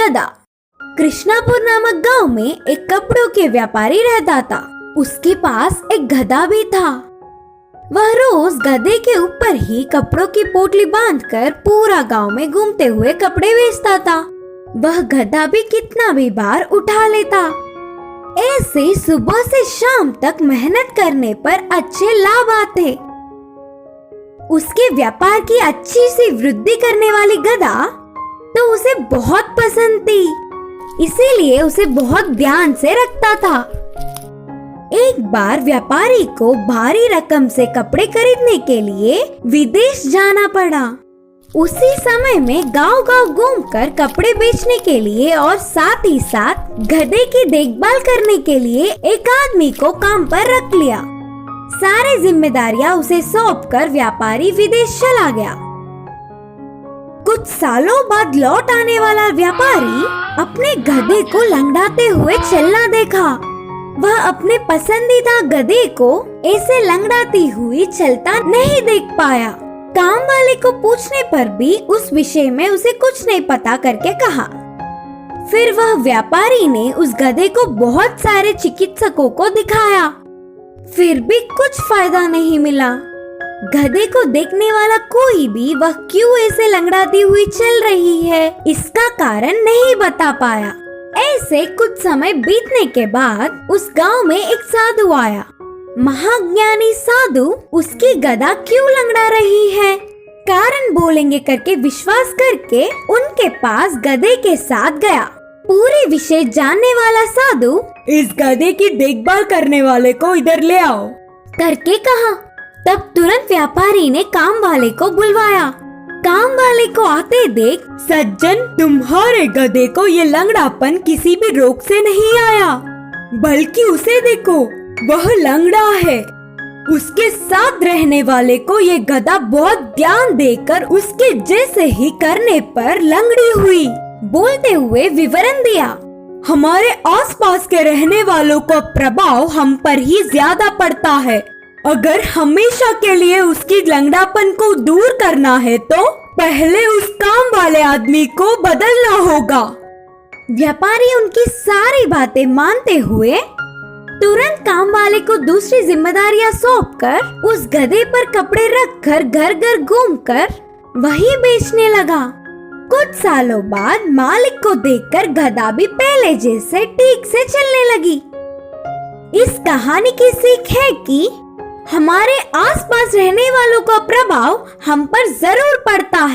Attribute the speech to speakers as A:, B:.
A: गधा। कृष्णापुर नामक गांव में एक कपड़ों के व्यापारी रहता था। उसके पास एक गधा भी था। वह रोज गधे के ऊपर ही कपड़ों की पोटली बांधकर पूरा गांव में घूमते हुए कपड़े बेचता था। वह गधा भी कितना भी बार उठा लेता। ऐसे सुबह से शाम तक मेहनत करने पर अच्छे लाभ आते। उसके व्यापार की अच्छी सी वृद्धि करने वाली गधा तो उसे बहुत पसंद थी, इसीलिए उसे बहुत ध्यान से रखता था। एक बार व्यापारी को भारी रकम से कपड़े खरीदने के लिए विदेश जाना पड़ा। उसी समय में गांव-गांव घूमकर कपड़े बेचने के लिए और साथ ही साथ गधे की देखभाल करने के लिए एक आदमी को काम पर रख लिया। सारी जिम्मेदारियां उसे सौंपकर व्यापारी विदेश चला गया। कुछ सालों बाद लौट आने वाला व्यापारी अपने गधे को लंगड़ाते हुए चलना देखा। वह अपने पसंदीदा गधे को ऐसे लंगड़ाती हुई चलता नहीं देख पाया। काम वाले को पूछने पर भी उस विषय में उसे कुछ नहीं पता करके कहा। फिर वह व्यापारी ने उस गधे को बहुत सारे चिकित्सकों को दिखाया, फिर भी कुछ फायदा नहीं मिला। गधे को देखने वाला कोई भी वह क्यों ऐसे लंगड़ाती हुई चल रही है, इसका कारण नहीं बता पाया। ऐसे कुछ समय बीतने के बाद उस गांव में एक साधु आया। महाज्ञानी साधु उसकी गधा क्यों लंगड़ा रही है, कारण बोलेंगे करके विश्वास करके उनके पास गधे के साथ गया। पूरे विषय जानने वाला साधु
B: इस गधे की देखभाल करने वाले को इधर ले आओ
A: करके कहा। तब तुरंत व्यापारी ने काम वाले को बुलवाया। काम वाले को आते देख,
B: सज्जन, तुम्हारे गधे को ये लंगड़ापन किसी भी रोग से नहीं आया, बल्कि उसे देखो, वह लंगड़ा है। उसके साथ रहने वाले को ये गधा बहुत ध्यान देकर उसके जैसे ही करने पर लंगड़ी हुई।
A: बोलते हुए विवरण दिया।
B: हमारे आसपास के रहने वालों का प्रभाव हम पर ही ज्यादा पड़ता है। अगर हमेशा के लिए उसकी लंगड़ापन को दूर करना है तो पहले उस काम वाले आदमी को बदलना होगा।
A: व्यापारी उनकी सारी बातें मानते हुए तुरंत काम वाले को दूसरी जिम्मेदारियां सौंपकर उस गधे पर कपड़े रखकर घर घर घूमकर वही बेचने लगा। कुछ सालों बाद मालिक को देखकर गधा भी पहले जैसे ठीक से चलने लगी। इस कहानी की सीख है कि हमारे आसपास रहने वालों का प्रभाव हम पर जरूर पड़ता है।